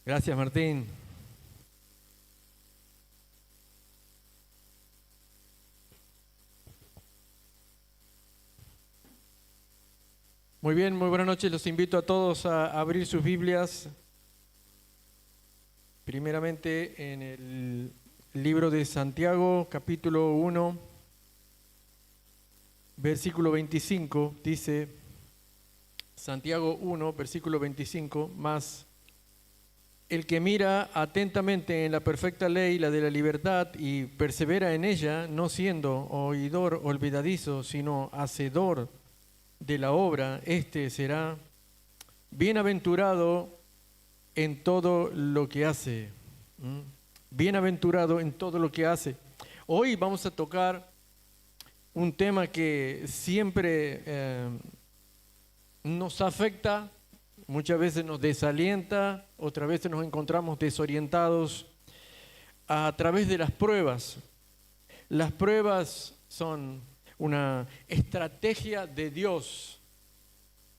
Gracias, Martín. Muy bien, muy buenas noches. Los invito a todos a abrir sus Biblias. Primeramente en el libro de Santiago, capítulo 1, versículo 25, dice Santiago 1, versículo 25, más el que mira atentamente en la perfecta ley, la de la libertad, y persevera en ella, no siendo oidor olvidadizo, sino hacedor de la obra, este será bienaventurado en todo lo que hace. Bienaventurado en todo lo que hace. Hoy vamos a tocar un tema que siempre nos afecta, muchas veces nos desalienta, otras veces nos encontramos desorientados a través de las pruebas. Las pruebas son una estrategia de Dios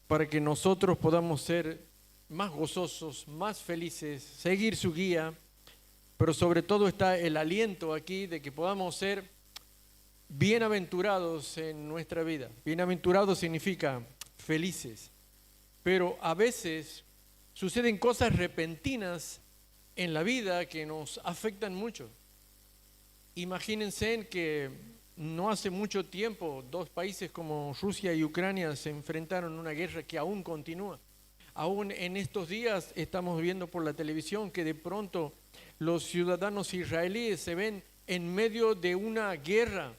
para que nosotros podamos ser más gozosos, más felices, seguir su guía, pero sobre todo está el aliento aquí de que podamos ser bienaventurados en nuestra vida. Bienaventurados significa felices, pero a veces suceden cosas repentinas en la vida que nos afectan mucho. Imagínense que no hace mucho tiempo dos países como Rusia y Ucrania se enfrentaron a una guerra que aún continúa. Aún en estos días estamos viendo por la televisión que de pronto los ciudadanos israelíes se ven en medio de una guerra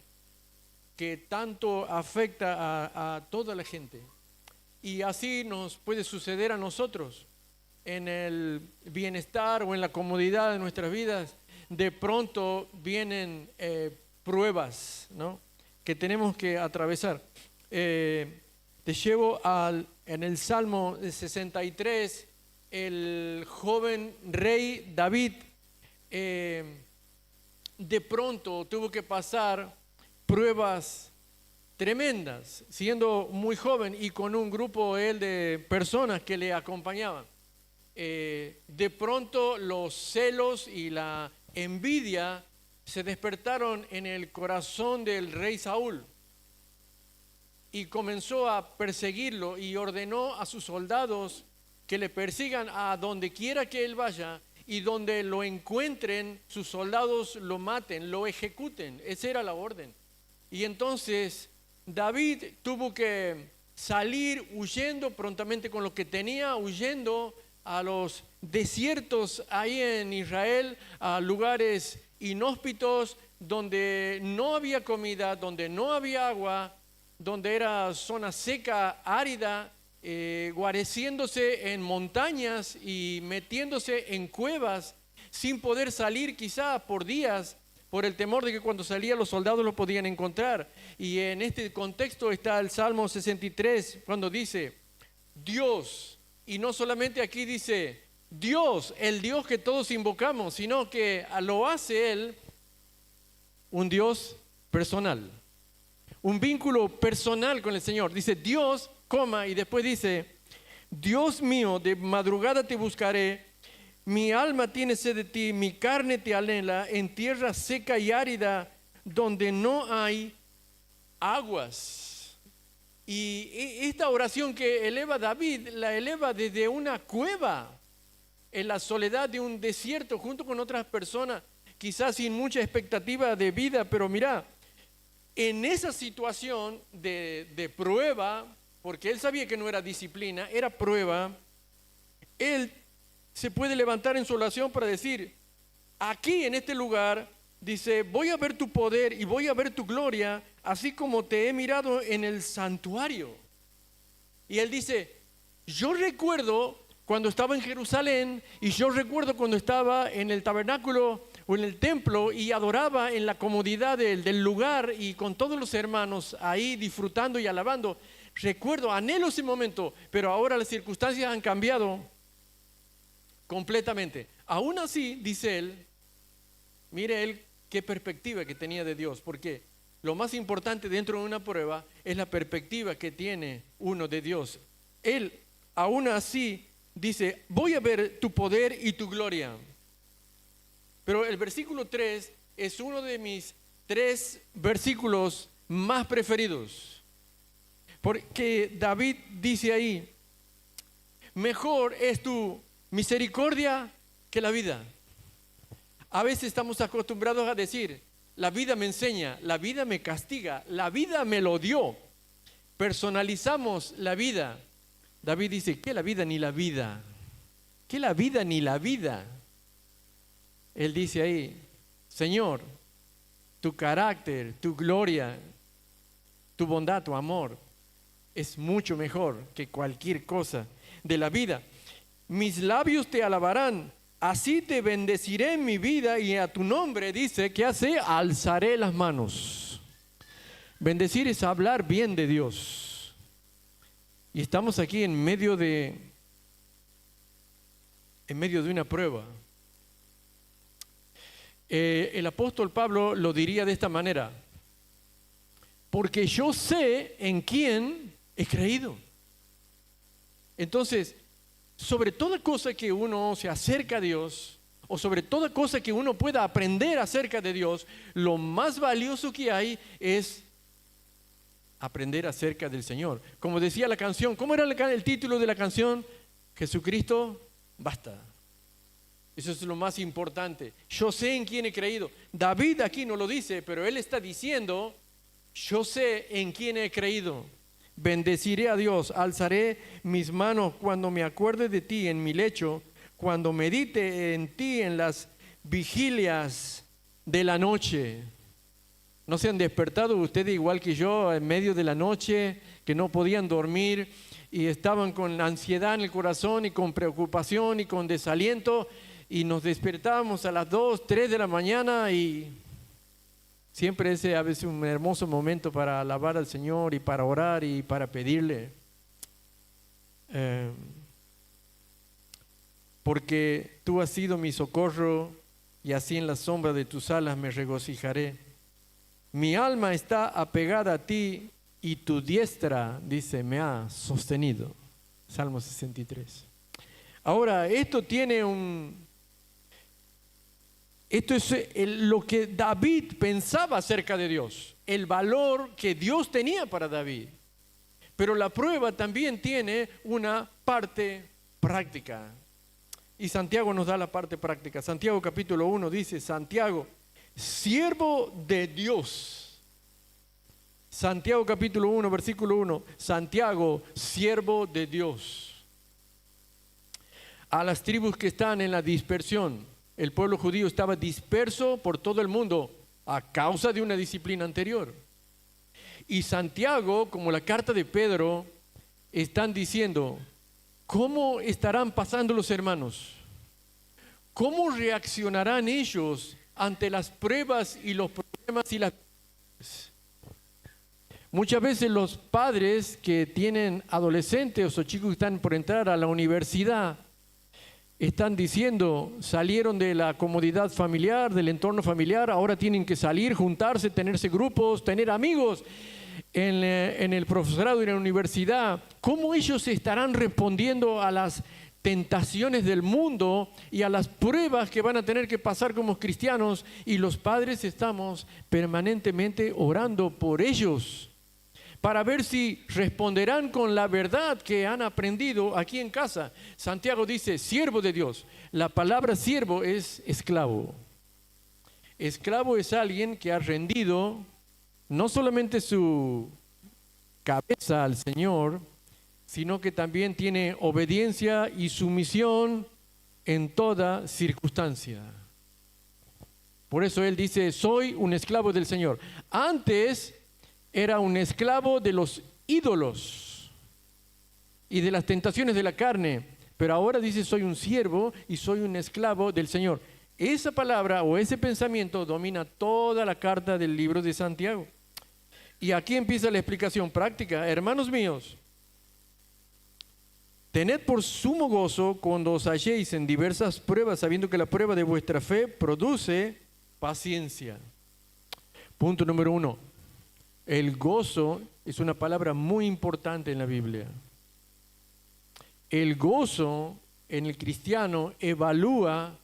que tanto afecta a toda la gente. Y así nos puede suceder a nosotros en el bienestar o en la comodidad de nuestras vidas. De pronto vienen pruebas, ¿no?, que tenemos que atravesar. Te llevo en el Salmo 63, el joven rey David de pronto tuvo que pasar pruebas tremendas, siendo muy joven y con un grupo de personas que le acompañaban. De pronto los celos y la envidia se despertaron en el corazón del rey Saúl y comenzó a perseguirlo y ordenó a sus soldados que le persigan a donde quiera que él vaya, y donde lo encuentren, sus soldados lo maten, lo ejecuten. Esa era la orden. Y entonces David tuvo que salir huyendo prontamente con lo que tenía, huyendo a los desiertos ahí en Israel, a lugares inhóspitos donde no había comida, donde no había agua, donde era zona seca, árida, guareciéndose en montañas y metiéndose en cuevas sin poder salir quizá por días, por el temor de que cuando salía los soldados lo podían encontrar. Y en este contexto está el Salmo 63, cuando dice Dios, y no solamente aquí dice Dios, el Dios que todos invocamos, sino que lo hace Él un Dios personal, un vínculo personal con el Señor. Dice Dios, coma, y después dice, Dios mío, de madrugada te buscaré, mi alma tiene sed de ti, mi carne te anhela en tierra seca y árida, donde no hay aguas. Y esta oración que eleva David, la eleva desde una cueva, en la soledad de un desierto, junto con otras personas, quizás sin mucha expectativa de vida, pero mira, en esa situación de prueba, porque él sabía que no era disciplina, era prueba, él se puede levantar en su oración para decir, aquí en este lugar, dice, voy a ver tu poder y voy a ver tu gloria, así como te he mirado en el santuario. Y él dice, yo recuerdo cuando estaba en Jerusalén, y yo recuerdo cuando estaba en el tabernáculo o en el templo y adoraba en la comodidad del lugar y con todos los hermanos ahí disfrutando y alabando. Recuerdo, anhelo ese momento, pero ahora las circunstancias han cambiado completamente. Aún así, dice él, mire él qué perspectiva que tenía de Dios, porque lo más importante dentro de una prueba es la perspectiva que tiene uno de Dios. Él, aún así, dice, voy a ver tu poder y tu gloria. Pero el versículo 3 es uno de mis 3 versículos más preferidos. Porque David dice ahí, mejor es tu misericordia que la vida. A veces estamos acostumbrados a decir, la vida me enseña, la vida me castiga, la vida me lo dio. Personalizamos la vida. David dice, ¿qué la vida ni la vida? ¿Qué la vida ni la vida? Él dice ahí, Señor, tu carácter, tu gloria, tu bondad, tu amor es mucho mejor que cualquier cosa de la vida. Mis labios te alabarán, así te bendeciré en mi vida y a tu nombre, dice, ¿qué hace? Alzaré las manos. Bendecir es hablar bien de Dios. Y estamos aquí en medio de una prueba. El apóstol Pablo lo diría de esta manera, porque yo sé en quién he creído. Entonces, sobre toda cosa que uno se acerca a Dios, o sobre toda cosa que uno pueda aprender acerca de Dios, lo más valioso que hay es aprender acerca del Señor. Como decía la canción, ¿cómo era el título de la canción? Jesucristo, basta. Eso es lo más importante. Yo sé en quién he creído. David aquí no lo dice, pero él está diciendo, yo sé en quién he creído. Bendeciré a Dios, alzaré mis manos cuando me acuerde de ti en mi lecho, cuando medite en ti en las vigilias de la noche. ¿No se han despertado ustedes igual que yo en medio de la noche, que no podían dormir y estaban con ansiedad en el corazón y con preocupación y con desaliento? Y nos despertábamos a las 2, 3 de la mañana y siempre ese a veces un hermoso momento para alabar al Señor y para orar y para pedirle. Porque tú has sido mi socorro y así en la sombra de tus alas me regocijaré. Mi alma está apegada a ti y tu diestra, dice, me ha sostenido. Salmo 63. Ahora, esto es lo que David pensaba acerca de Dios, el valor que Dios tenía para David. Pero la prueba también tiene una parte práctica. Y Santiago nos da la parte práctica. Santiago capítulo 1 dice, Santiago, siervo de Dios. Santiago capítulo 1, versículo 1, Santiago, siervo de Dios. A las tribus que están en la dispersión. El pueblo judío estaba disperso por todo el mundo a causa de una disciplina anterior. Y Santiago, como la carta de Pedro, están diciendo, ¿cómo estarán pasando los hermanos? ¿Cómo reaccionarán ellos ante las pruebas y los problemas y las... Muchas veces los padres que tienen adolescentes o chicos que están por entrar a la universidad, están diciendo, salieron de la comodidad familiar, del entorno familiar, ahora tienen que salir, juntarse, tenerse grupos, tener amigos en el profesorado y en la universidad. ¿Cómo ellos estarán respondiendo a las tentaciones del mundo y a las pruebas que van a tener que pasar como cristianos? Y los padres estamos permanentemente orando por ellos, para ver si responderán con la verdad que han aprendido aquí en casa. Santiago dice, siervo de Dios. La palabra siervo es esclavo. Esclavo es alguien que ha rendido no solamente su cabeza al Señor, sino que también tiene obediencia y sumisión en toda circunstancia. Por eso él dice, soy un esclavo del Señor. Antes era un esclavo de los ídolos y de las tentaciones de la carne, pero ahora dice soy un siervo y soy un esclavo del Señor. Esa palabra o ese pensamiento domina toda la carta del libro de Santiago. Y aquí empieza la explicación práctica. Hermanos míos, tened por sumo gozo cuando os halléis en diversas pruebas, sabiendo que la prueba de vuestra fe produce paciencia. Punto número 1. El gozo es una palabra muy importante en la Biblia. El gozo en el cristiano evalúa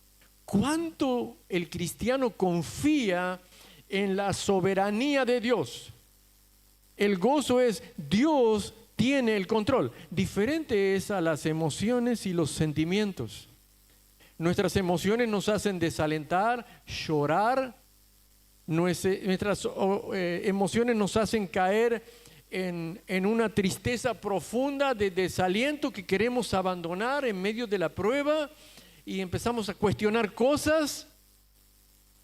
cuánto el cristiano confía en la soberanía de Dios. El gozo es Dios tiene el control. Diferente es a las emociones y los sentimientos. Nuestras emociones nos hacen desalentar, llorar. Nuestras emociones nos hacen caer en una tristeza profunda de desaliento que queremos abandonar en medio de la prueba y empezamos a cuestionar cosas.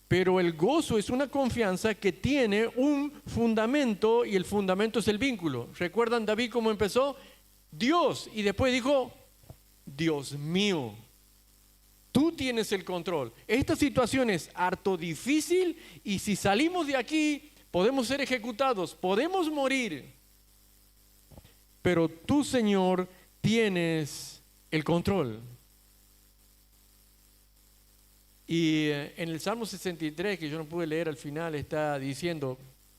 Pero el gozo es una confianza que tiene un fundamento y el fundamento es el vínculo. ¿Recuerdan David cómo empezó? Dios, y después dijo, Dios mío, tú tienes el control. Esta situación es harto difícil y si salimos de aquí podemos ser ejecutados, podemos morir. Pero tú, Señor, tienes el control. Y en el Salmo 63, que yo no pude leer al final, está diciendo,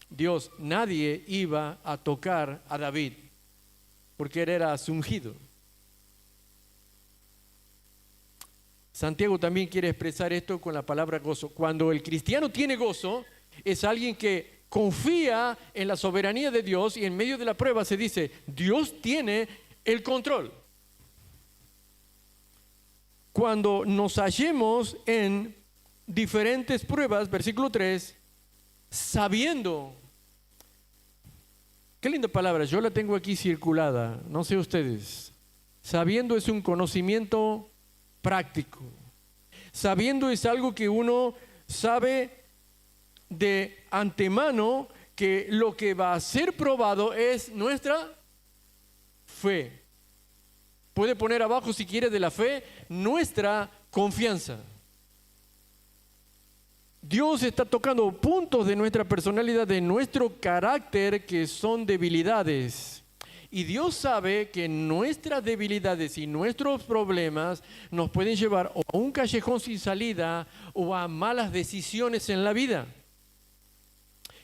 Dios, nadie iba a tocar a David, porque él era su ungido. Santiago también quiere expresar esto con la palabra gozo. Cuando el cristiano tiene gozo, es alguien que confía en la soberanía de Dios y en medio de la prueba se dice, Dios tiene el control. Cuando nos hallemos en diferentes pruebas, versículo 3, sabiendo, qué linda palabra, yo la tengo aquí circulada, no sé ustedes, sabiendo es un conocimiento práctico, sabiendo es algo que uno sabe de antemano que lo que va a ser probado es nuestra fe. Puede poner abajo si quiere de la fe, nuestra confianza. Dios está tocando puntos de nuestra personalidad, de nuestro carácter que son debilidades. Y Dios sabe que nuestras debilidades y nuestros problemas nos pueden llevar o a un callejón sin salida o a malas decisiones en la vida.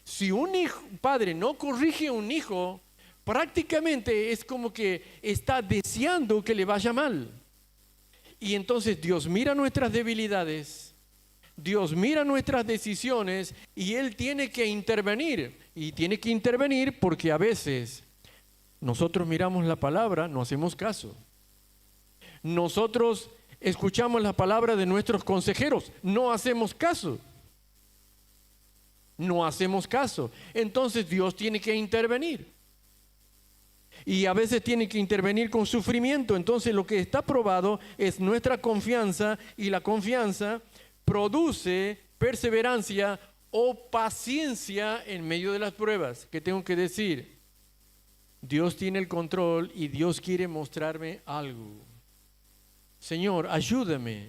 Si un padre no corrige a un hijo, prácticamente es como que está deseando que le vaya mal. Y entonces Dios mira nuestras debilidades, Dios mira nuestras decisiones y Él tiene que intervenir. Y tiene que intervenir porque a veces nosotros miramos la palabra, no hacemos caso. Nosotros escuchamos la palabra de nuestros consejeros, no hacemos caso. No hacemos caso. Entonces Dios tiene que intervenir. Y a veces tiene que intervenir con sufrimiento. Entonces lo que está probado es nuestra confianza y la confianza produce perseverancia o paciencia en medio de las pruebas. ¿Qué tengo que decir? Dios tiene el control y Dios quiere mostrarme algo. Señor, ayúdame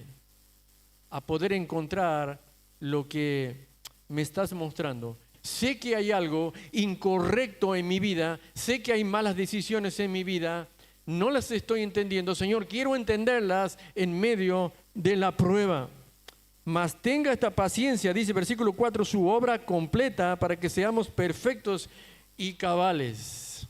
a poder encontrar lo que me estás mostrando. Sé que hay algo incorrecto en mi vida, sé que hay malas decisiones en mi vida, no las estoy entendiendo. Señor, quiero entenderlas en medio de la prueba. Mas tenga esta paciencia, dice versículo 4, su obra completa para que seamos perfectos y cabales.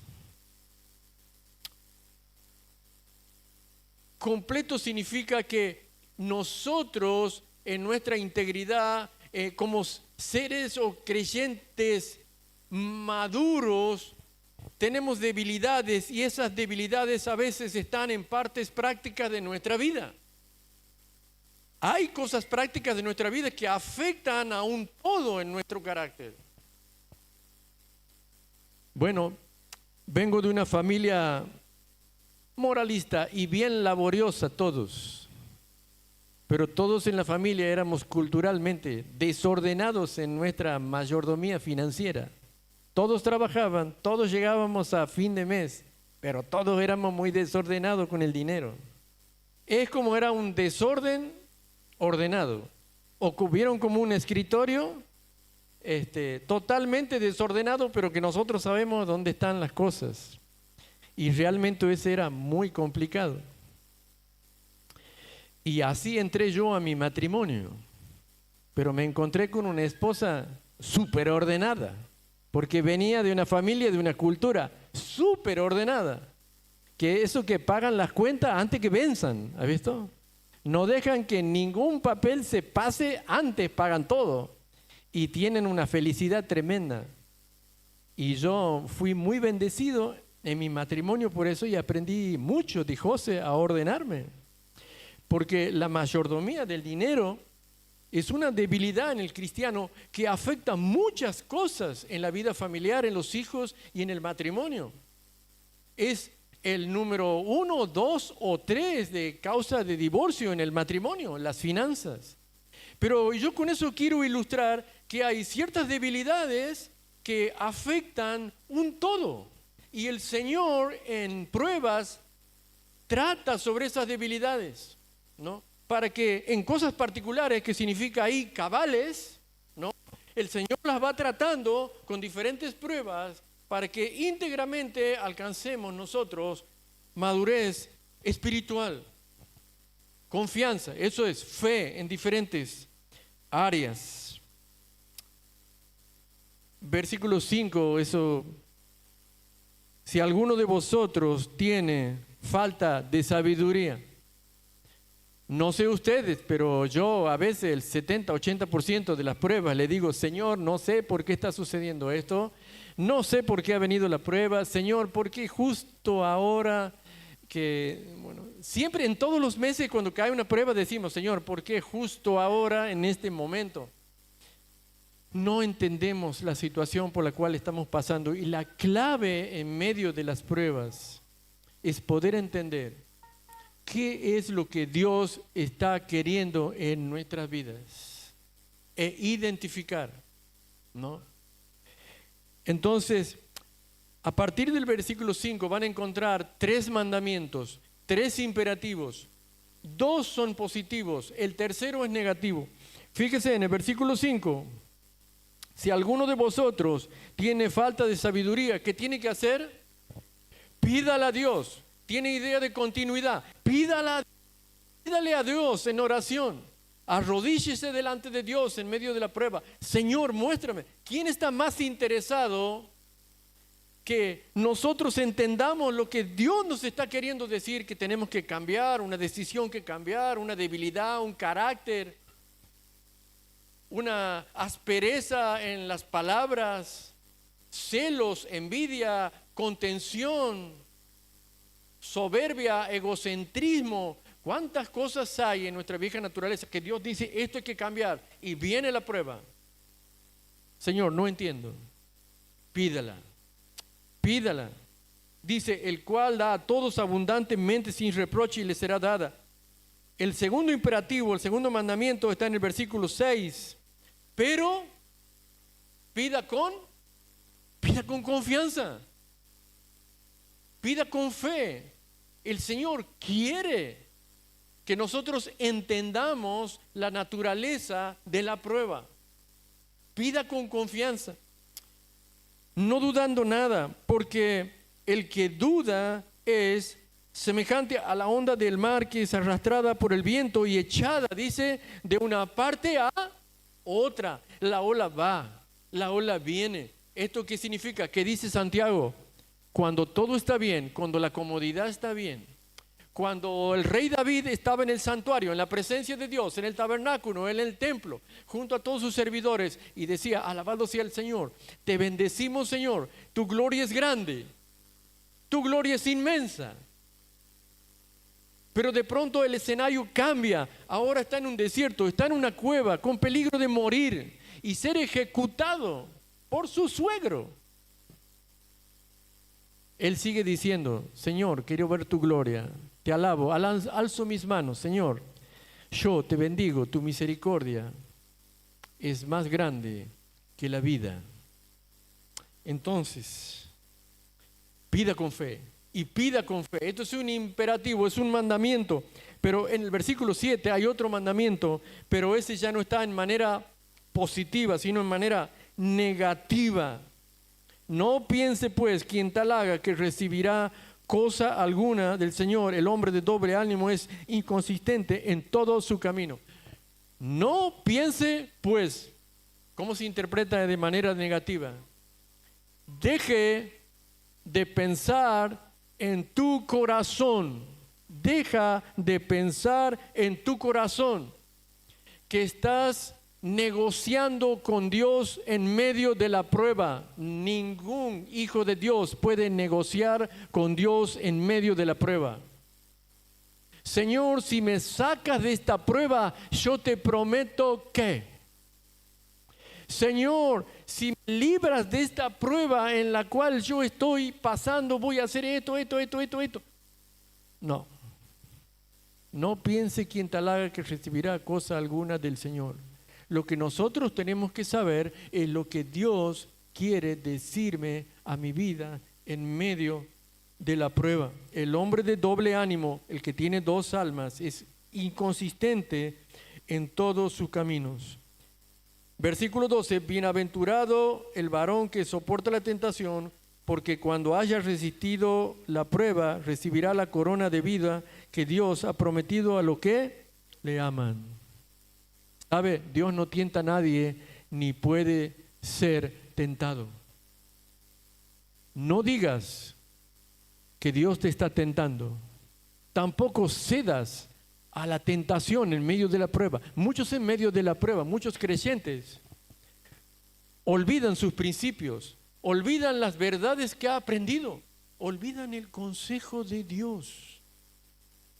Completo significa que nosotros en nuestra integridad como seres o creyentes maduros tenemos debilidades y esas debilidades a veces están en partes prácticas de nuestra vida. Hay cosas prácticas de nuestra vida que afectan a un todo en nuestro carácter. Bueno, vengo de una familia moralista y bien laboriosa todos, pero todos en la familia éramos culturalmente desordenados en nuestra mayordomía financiera. Todos trabajaban, todos llegábamos a fin de mes, pero todos éramos muy desordenados con el dinero. Es como era un desorden ordenado. O vieron como un escritorio totalmente desordenado, pero que nosotros sabemos dónde están las cosas. Y realmente ese era muy complicado. Y así entré yo a mi matrimonio, pero me encontré con una esposa súper ordenada, porque venía de una familia, de una cultura súper ordenada. que eso que pagan las cuentas antes que venzan, ¿has visto? No dejan que ningún papel se pase antes, pagan todo. Y tienen una felicidad tremenda. Y yo fui muy bendecido en mi matrimonio por eso y aprendí mucho de José a ordenarme. Porque la mayordomía del dinero es una debilidad en el cristiano que afecta muchas cosas en la vida familiar, en los hijos y en el matrimonio. Es el número 1, 2 o 3 de causa de divorcio en el matrimonio, las finanzas. Pero yo con eso quiero ilustrar que hay ciertas debilidades que afectan un todo. Y el Señor en pruebas trata sobre esas debilidades, ¿no? Para que en cosas particulares, que significa ahí cabales, ¿no? El Señor las va tratando con diferentes pruebas para que íntegramente alcancemos nosotros madurez espiritual, confianza, eso es fe en diferentes áreas. Versículo 5, eso, si alguno de vosotros tiene falta de sabiduría, no sé ustedes, pero yo a veces el 70-80% de las pruebas le digo, Señor, no sé por qué está sucediendo esto, no sé por qué ha venido la prueba, Señor, ¿por qué justo ahora que, bueno, siempre en todos los meses cuando cae una prueba decimos, Señor, ¿por qué justo ahora en este momento? No entendemos la situación por la cual estamos pasando y la clave en medio de las pruebas es poder entender qué es lo que Dios está queriendo en nuestras vidas e identificar, ¿no? Entonces, a partir del versículo 5 van a encontrar 3 mandamientos, 3 imperativos. 2 son positivos, el tercero es negativo. Fíjese en el versículo 5. Si alguno de vosotros tiene falta de sabiduría, ¿qué tiene que hacer? Pídala a Dios. Tiene idea de continuidad. Pídale a Dios en oración. Arrodíllese delante de Dios en medio de la prueba. Señor, muéstrame. ¿Quién está más interesado que nosotros entendamos lo que Dios nos está queriendo decir? Que tenemos que cambiar, una decisión que cambiar, una debilidad, un carácter, una aspereza en las palabras, celos, envidia, contención, soberbia, egocentrismo. ¿Cuántas cosas hay en nuestra vieja naturaleza que Dios dice, esto hay que cambiar? Y viene la prueba. Señor, no entiendo. Pídala. Pídala. Dice, el cual da a todos abundantemente sin reproche y le será dada. El segundo imperativo, el segundo mandamiento está en el versículo 6. Pero pida con confianza. Pida con fe. El Señor quiere que nosotros entendamos la naturaleza de la prueba. Pida con confianza, no dudando nada, porque el que duda es semejante a la onda del mar que es arrastrada por el viento y echada, dice, de una parte a otra. La ola va, la ola viene. ¿Esto qué significa? ¿Qué dice Santiago? Cuando todo está bien, cuando la comodidad está bien, cuando el rey David estaba en el santuario, en la presencia de Dios, en el tabernáculo, en el templo, junto a todos sus servidores, y decía, alabado sea el Señor, te bendecimos, Señor, tu gloria es grande, tu gloria es inmensa. Pero de pronto el escenario cambia, ahora está en un desierto, está en una cueva, con peligro de morir y ser ejecutado por su suegro. Él sigue diciendo, Señor, quiero ver tu gloria, te alabo, alzo mis manos, Señor, yo te bendigo, tu misericordia es más grande que la vida. Entonces, pida con fe y pida con fe. Esto es un imperativo, es un mandamiento, pero en el versículo 7 hay otro mandamiento, pero ese ya no está en manera positiva, sino en manera negativa. No piense pues quien tal haga que recibirá cosa alguna del Señor. El hombre de doble ánimo es inconsistente en todo su camino. No piense pues. ¿Cómo se interpreta de manera negativa? Deje de pensar en tu corazón. Deja de pensar en tu corazón que estás negociando con Dios en medio de la prueba. Ningún hijo de Dios puede negociar con Dios en medio de la prueba. Señor, si me sacas de esta prueba, yo te prometo que. Señor, si me libras de esta prueba en la cual yo estoy pasando, voy a hacer esto. No. No piense quien tal haga que recibirá cosa alguna del Señor. Lo que nosotros tenemos que saber es lo que Dios quiere decirme a mi vida en medio de la prueba. El hombre de doble ánimo, el que tiene dos almas, es inconsistente en todos sus caminos. Versículo 12, bienaventurado el varón que soporta la tentación, porque cuando haya resistido la prueba, recibirá la corona de vida que Dios ha prometido a los que le aman. ¿Sabe? Dios no tienta a nadie, ni puede ser tentado. No digas que Dios te está tentando. Tampoco cedas a la tentación en medio de la prueba. Muchos en medio de la prueba, muchos creyentes, olvidan sus principios, olvidan las verdades que ha aprendido, olvidan el consejo de Dios,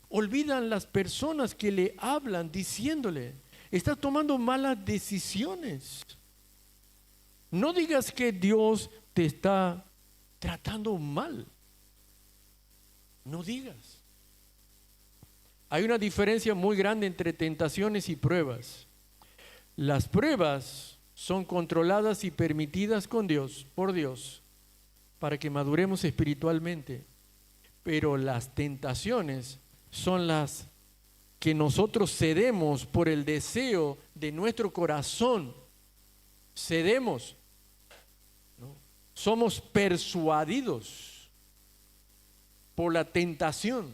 olvidan las personas que le hablan diciéndole, estás tomando malas decisiones. No digas que Dios te está tratando mal. No digas. Hay una diferencia muy grande entre tentaciones y pruebas. Las pruebas son controladas y permitidas con Dios, por Dios, para que maduremos espiritualmente. Pero las tentaciones son las que nosotros cedemos por el deseo de nuestro corazón. Cedemos, ¿no? Somos persuadidos por la tentación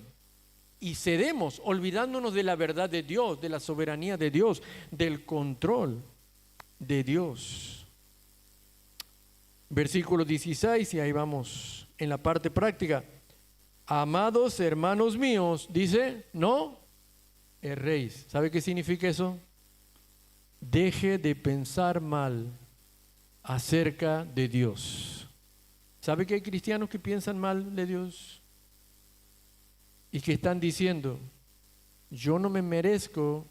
y cedemos, olvidándonos de la verdad de Dios, de la soberanía de Dios, del control de Dios. Versículo 16, y ahí vamos en la parte práctica. Amados hermanos míos, dice, no erréis. ¿Sabe qué significa eso? Deje de pensar mal acerca de Dios. ¿Sabe que hay cristianos que piensan mal de Dios? Y que están diciendo, yo no me merezco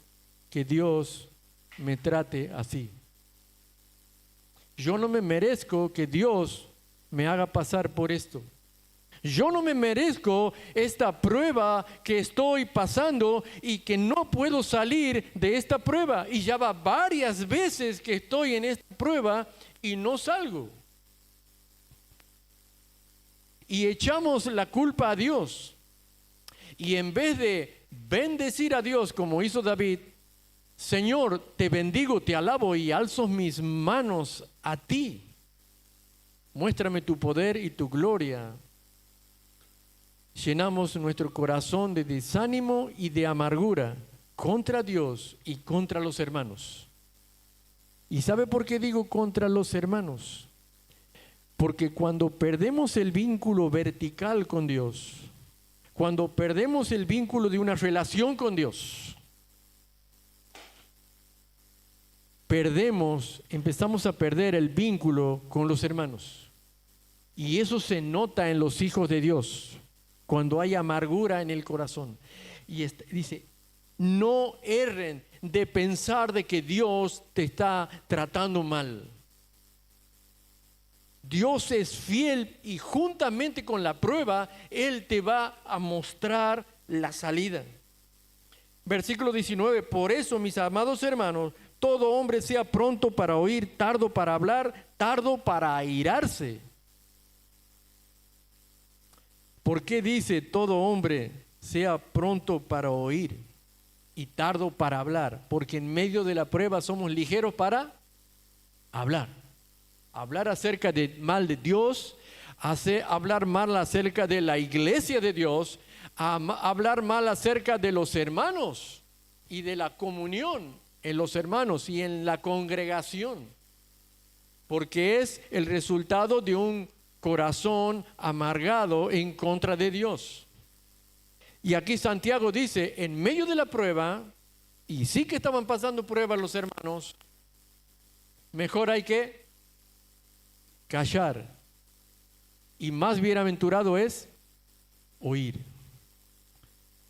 que Dios me trate así. Yo no me merezco que Dios me haga pasar por esto. Yo no me merezco esta prueba que estoy pasando y que no puedo salir de esta prueba. Y ya va varias veces que estoy en esta prueba y no salgo. Y echamos la culpa a Dios. Y en vez de bendecir a Dios como hizo David, Señor, te bendigo, te alabo y alzo mis manos a ti. Muéstrame tu poder y tu gloria. Llenamos nuestro corazón de desánimo y de amargura contra Dios y contra los hermanos. ¿Y sabe por qué digo contra los hermanos? Porque cuando perdemos el vínculo vertical con Dios, cuando perdemos el vínculo de una relación con Dios, empezamos a perder el vínculo con los hermanos. Y eso se nota en los hijos de Dios, cuando hay amargura en el corazón. Y dice, no erren de pensar de que Dios te está tratando mal. Dios es fiel y juntamente con la prueba, Él te va a mostrar la salida. Versículo 19, por eso, mis amados hermanos, todo hombre sea pronto para oír, tardo para hablar, tardo para airarse. ¿Por qué dice todo hombre sea pronto para oír y tardo para hablar? Porque en medio de la prueba somos ligeros para hablar. Hablar acerca de mal de Dios, hablar mal acerca de la iglesia de Dios, hablar mal acerca de los hermanos y de la comunión en los hermanos y en la congregación, porque es el resultado de un corazón amargado en contra de Dios. Y aquí Santiago dice, en medio de la prueba, y sí que estaban pasando pruebas los hermanos, mejor hay que callar. Y más bienaventurado es oír.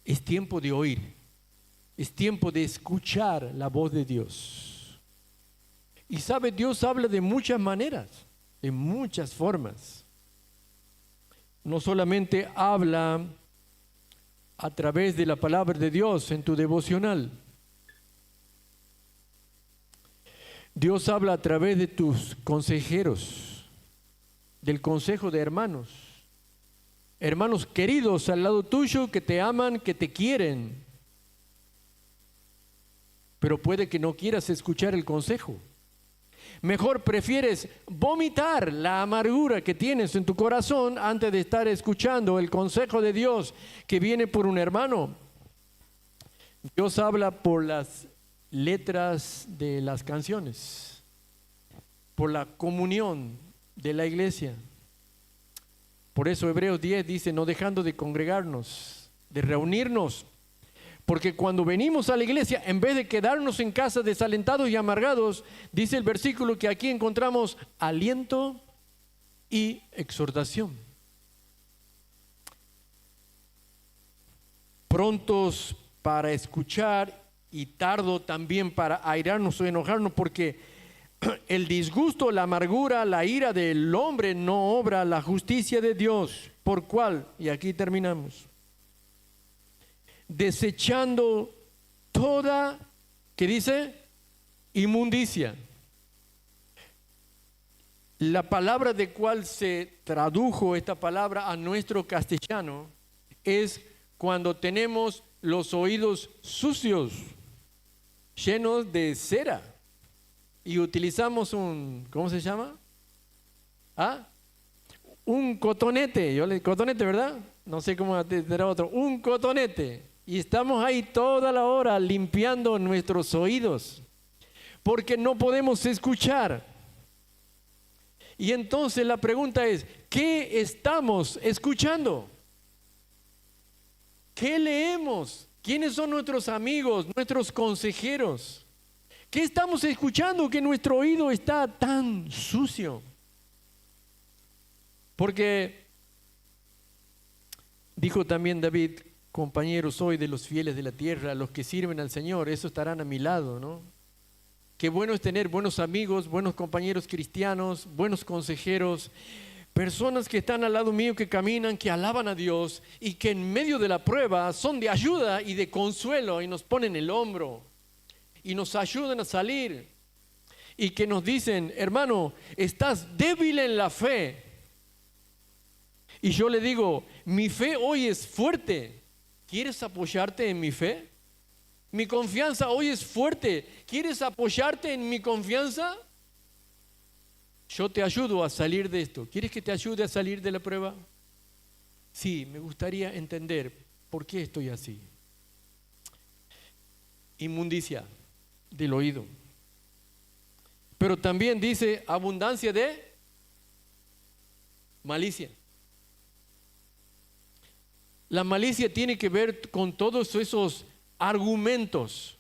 Es tiempo de oír. Es tiempo de escuchar la voz de Dios. Y sabe, Dios habla de muchas maneras, de muchas formas. No solamente habla a través de la palabra de Dios en tu devocional. Dios habla a través de tus consejeros, del consejo de hermanos. Hermanos queridos al lado tuyo que te aman, que te quieren. Pero puede que no quieras escuchar el consejo. Mejor prefieres vomitar la amargura que tienes en tu corazón antes de estar escuchando el consejo de Dios que viene por un hermano. Dios habla por las letras de las canciones, por la comunión de la iglesia. Por eso Hebreos 10 dice, no dejando de congregarnos, de reunirnos. Porque cuando venimos a la iglesia, en vez de quedarnos en casa desalentados y amargados, dice el versículo que aquí encontramos aliento y exhortación. Prontos para escuchar y tardo también para airarnos o enojarnos, porque el disgusto, la amargura, la ira del hombre no obra la justicia de Dios. ¿Por cuál? Y aquí terminamos. Desechando toda, ¿qué dice? Inmundicia. La palabra de cual se tradujo esta palabra a nuestro castellano es cuando tenemos los oídos sucios, llenos de cera, y utilizamos un, ¿cómo se llama? Un cotonete, cotonete, ¿verdad? No sé cómo será otro, un cotonete. Y estamos ahí toda la hora limpiando nuestros oídos, porque no podemos escuchar. Y entonces la pregunta es, ¿qué estamos escuchando? ¿Qué leemos? ¿Quiénes son nuestros amigos, nuestros consejeros? ¿Qué estamos escuchando que nuestro oído está tan sucio? Porque dijo también David, compañeros soy de los fieles de la tierra, los que sirven al Señor, esos estarán a mi lado, ¿no? Qué bueno es tener buenos amigos, buenos compañeros cristianos, buenos consejeros, personas que están al lado mío, que caminan, que alaban a Dios y que en medio de la prueba son de ayuda y de consuelo y nos ponen el hombro y nos ayudan a salir y que nos dicen, hermano, estás débil en la fe. Y yo le digo, mi fe hoy es fuerte. ¿Quieres apoyarte en mi fe? Mi confianza hoy es fuerte. ¿Quieres apoyarte en mi confianza? Yo te ayudo a salir de esto. ¿Quieres que te ayude a salir de la prueba? Sí, me gustaría entender por qué estoy así. Inmundicia del oído. Pero también dice abundancia de malicia. La malicia tiene que ver con todos esos argumentos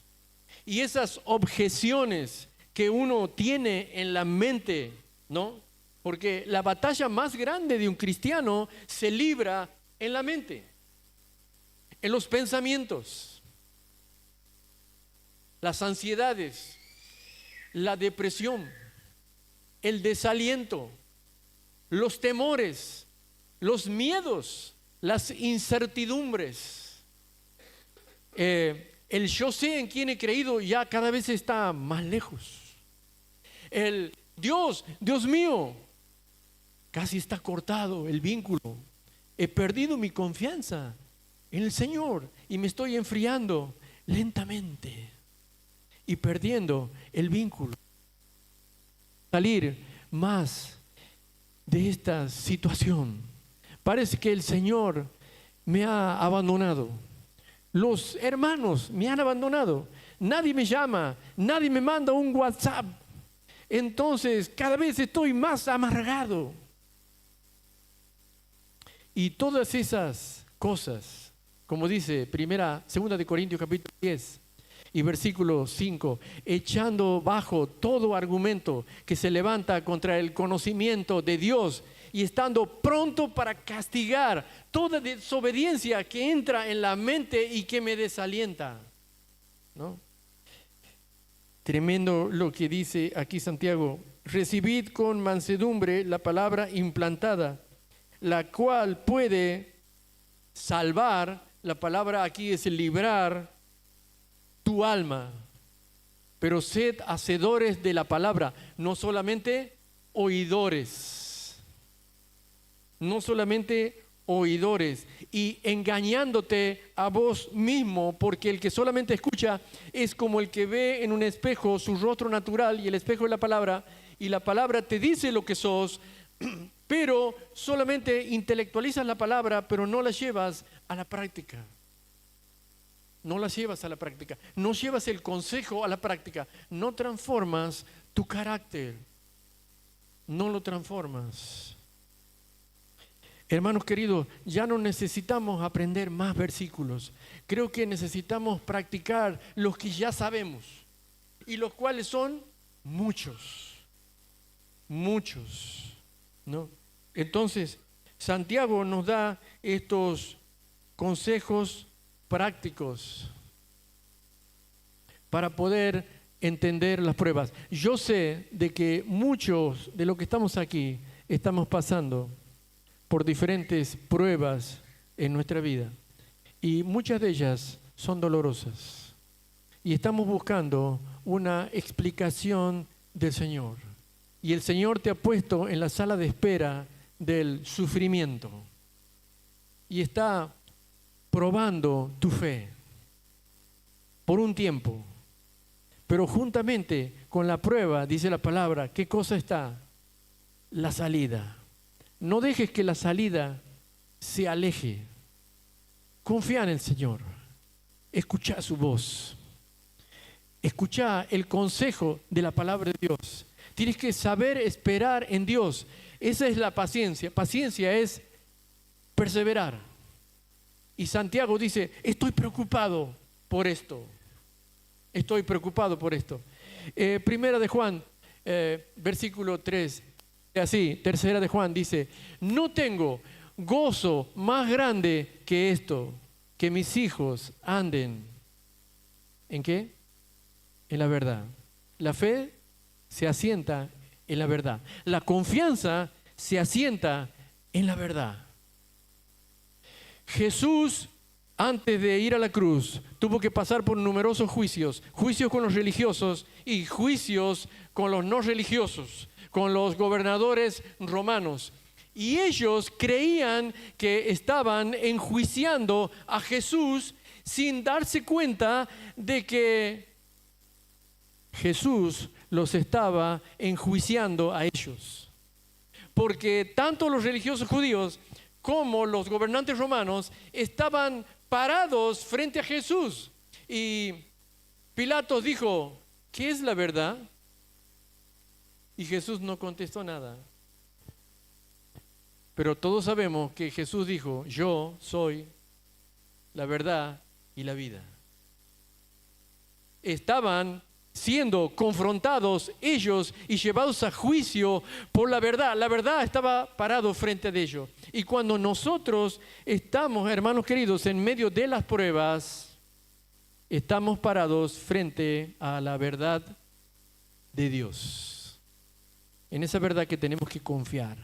y esas objeciones que uno tiene en la mente, ¿no? Porque la batalla más grande de un cristiano se libra en la mente, en los pensamientos, las ansiedades, la depresión, el desaliento, los temores, los miedos, las incertidumbres. El yo sé en quién he creído ya cada vez está más lejos. El Dios mío, casi está cortado el vínculo. He perdido mi confianza en el Señor y me estoy enfriando lentamente y perdiendo el vínculo. Salir más de esta situación. Parece que el Señor me ha abandonado. Los hermanos me han abandonado. Nadie me llama, nadie me manda un WhatsApp. Entonces cada vez estoy más amargado. Y todas esas cosas, como dice segunda de Corintios capítulo 10 y versículo 5, echando bajo todo argumento que se levanta contra el conocimiento de Dios y estando pronto para castigar toda desobediencia que entra en la mente y que me desalienta, ¿no? Tremendo lo que dice aquí Santiago. Recibid con mansedumbre la palabra implantada, la cual puede salvar. La palabra aquí es librar tu alma. Pero sed hacedores de la palabra, no solamente oidores. No solamente oidores, y engañándote a vos mismo, porque el que solamente escucha es como el que ve en un espejo su rostro natural, y el espejo es la palabra, y la palabra te dice lo que sos, pero solamente intelectualizas la palabra, pero no la llevas a la práctica. No la llevas a la práctica, no llevas el consejo a la práctica, no transformas tu carácter, no lo transformas. Hermanos queridos, ya no necesitamos aprender más versículos. Creo que necesitamos practicar los que ya sabemos, y los cuales son muchos, ¿no? Entonces, Santiago nos da estos consejos prácticos para poder entender las pruebas. Yo sé de que muchos de los que estamos aquí estamos pasando por diferentes pruebas en nuestra vida, y muchas de ellas son dolorosas, y estamos buscando una explicación del Señor, y el Señor te ha puesto en la sala de espera del sufrimiento y está probando tu fe por un tiempo, pero juntamente con la prueba, dice la palabra, ¿qué cosa está? La salida. No dejes que la salida se aleje. Confía en el Señor. Escucha su voz. Escucha el consejo de la palabra de Dios. Tienes que saber esperar en Dios. Esa es la paciencia. Paciencia es perseverar. Y Santiago dice, estoy preocupado por esto. Estoy preocupado por esto. Primera de Juan, versículo 3. Así, tercera de Juan dice, no tengo gozo más grande que esto, que mis hijos anden. ¿En qué? En la verdad. La fe se asienta en la verdad. La confianza se asienta en la verdad. Jesús, antes de ir a la cruz, tuvo que pasar por numerosos juicios. Juicios con los religiosos y juicios con los no religiosos, con los gobernadores romanos. Y ellos creían que estaban enjuiciando a Jesús sin darse cuenta de que Jesús los estaba enjuiciando a ellos. Porque tanto los religiosos judíos como los gobernantes romanos estaban parados frente a Jesús. Y Pilatos dijo, ¿qué es la verdad? Y Jesús no contestó nada. Pero todos sabemos que Jesús dijo, yo soy la verdad y la vida. Estaban siendo confrontados ellos y llevados a juicio por la verdad. La verdad estaba parado frente a ellos. Y cuando nosotros estamos, hermanos queridos, en medio de las pruebas, estamos parados frente a la verdad de Dios. En esa verdad que tenemos que confiar.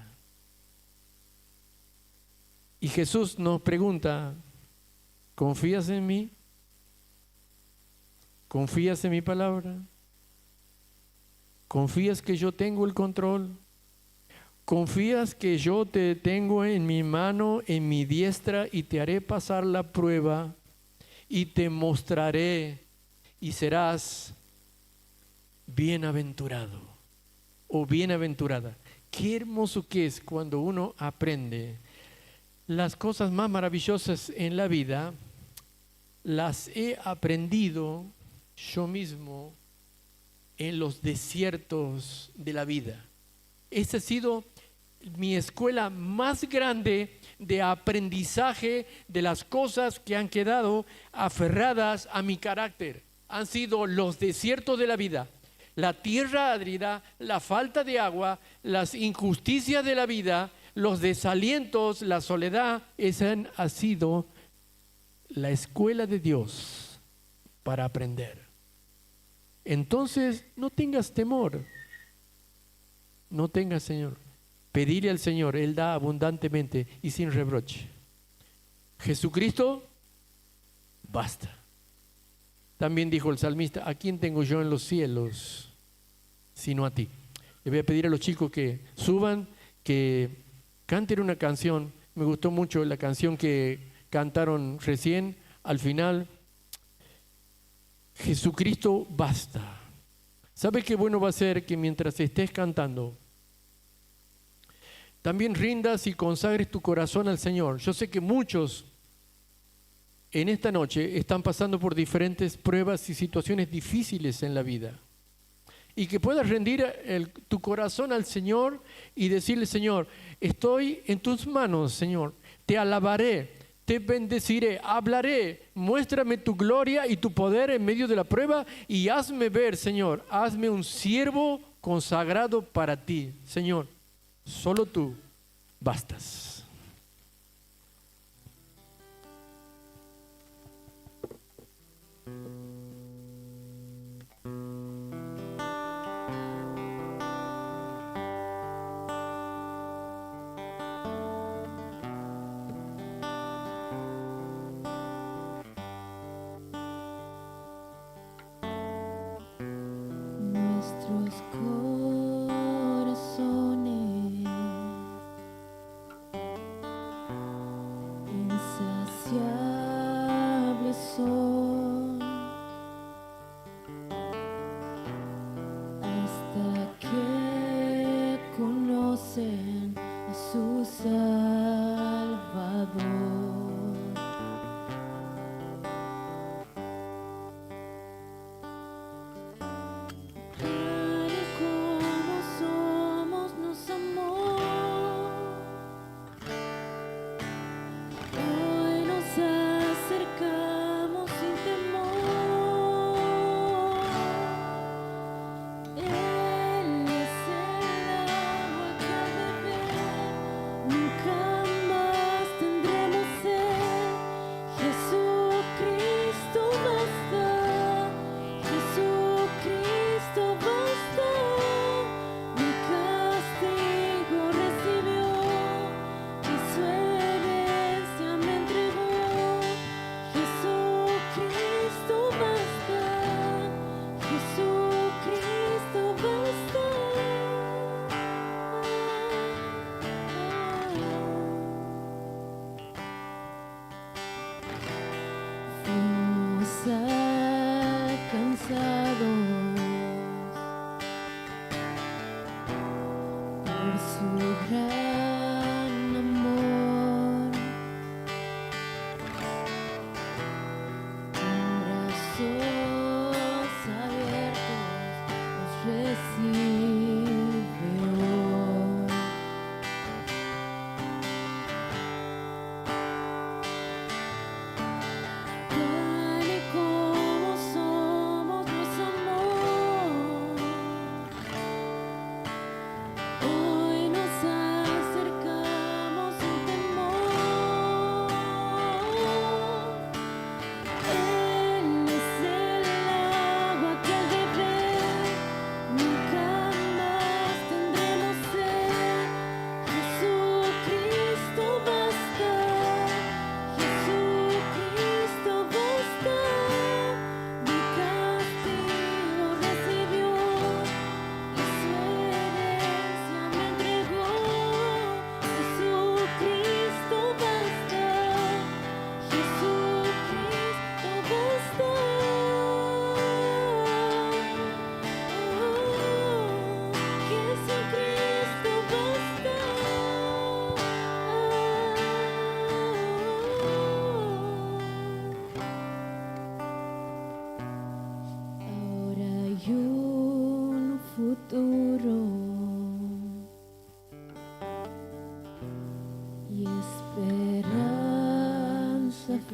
Y Jesús nos pregunta, ¿confías en mí? ¿Confías en mi palabra? ¿Confías que yo tengo el control? ¿Confías que yo te tengo en mi mano, en mi diestra, y te haré pasar la prueba y te mostraré y serás bienaventurado o bienaventurada? Qué hermoso que es cuando uno aprende las cosas más maravillosas en la vida. Las he aprendido yo mismo en los desiertos de la vida. Ese ha sido mi escuela más grande de aprendizaje de las cosas que han quedado aferradas a mi carácter. Han sido los desiertos de la vida, la tierra árida, la falta de agua, las injusticias de la vida, los desalientos, la soledad. Esa ha sido la escuela de Dios para aprender. Entonces, no tengas temor. No tengas, Señor. Pedirle al Señor, Él da abundantemente y sin reproche. Jesucristo, basta. También dijo el salmista, ¿a quién tengo yo en los cielos sino a ti? Le voy a pedir a los chicos que suban, que canten una canción. Me gustó mucho la canción que cantaron recién, al final. Jesucristo, basta. ¿Sabe qué bueno va a ser? Que mientras estés cantando, también rindas y consagres tu corazón al Señor. Yo sé que muchos en esta noche están pasando por diferentes pruebas y situaciones difíciles en la vida. Y que puedas rendir tu corazón al Señor y decirle, Señor, estoy en tus manos, Señor. Te alabaré, te bendeciré, hablaré. Muéstrame tu gloria y tu poder en medio de la prueba y hazme ver, Señor. Hazme un siervo consagrado para ti, Señor. Solo tú bastas. Nuestros corazones insaciables son hasta que conocen a su Salvador. Por su gran amor, con brazos abiertos nos recibe hoy. Tal y como somos nos amó. Hoy nos acercamos sin temor. Él es el agua que al beber nunca más tendremos sed. Jesucristo basta, Jesucristo basta. Mi castigo recibió y su herencia me entregó. Jesucristo basta, Jesucristo basta. Jesucristo basta. Ahora hay un futuro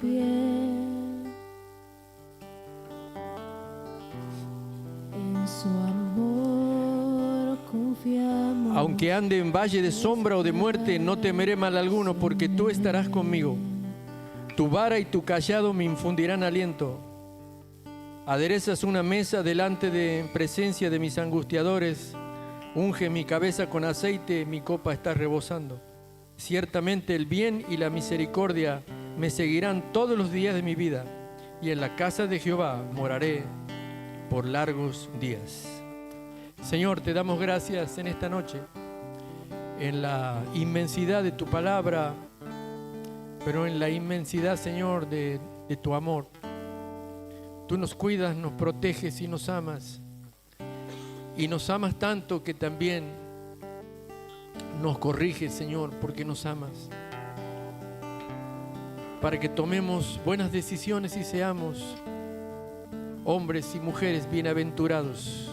fiel. En su amor confiamos. Aunque ande en valle de sombra o de muerte, no temeré mal alguno, porque tú estarás conmigo. Tu vara y tu cayado me infundirán aliento. Aderezas una mesa delante de presencia de mis angustiadores. Unge mi cabeza con aceite, mi copa está rebosando. Ciertamente el bien y la misericordia me seguirán todos los días de mi vida, y en la casa de Jehová moraré por largos días. Señor, te damos gracias en esta noche, en la inmensidad de tu palabra, pero en la inmensidad, Señor, de tu amor. Tú nos cuidas, nos proteges y nos amas. Y nos amas tanto que también nos corriges, Señor, porque nos amas. Para que tomemos buenas decisiones y seamos hombres y mujeres bienaventurados.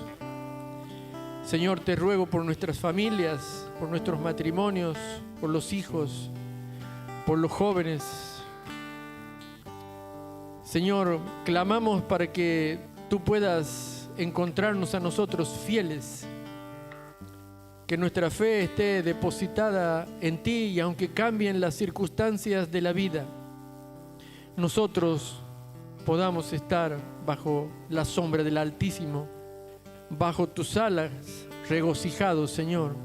Señor, te ruego por nuestras familias, por nuestros matrimonios, por los hijos, por los jóvenes. Señor, clamamos para que tú puedas encontrarnos a nosotros fieles, que nuestra fe esté depositada en ti, y aunque cambien las circunstancias de la vida, nosotros podamos estar bajo la sombra del Altísimo, bajo tus alas, regocijados, Señor,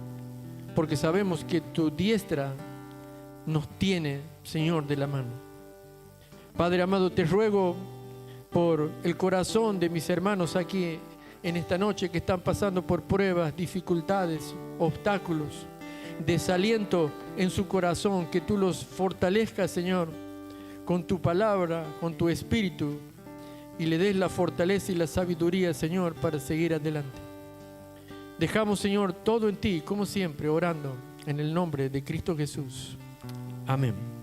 porque sabemos que tu diestra nos tiene, Señor, de la mano. Padre amado, te ruego por el corazón de mis hermanos aquí en esta noche que están pasando por pruebas, dificultades, obstáculos, desaliento en su corazón, que tú los fortalezcas, Señor, con tu palabra, con tu espíritu, y le des la fortaleza y la sabiduría, Señor, para seguir adelante. Dejamos, Señor, todo en ti, como siempre, orando en el nombre de Cristo Jesús. Amén.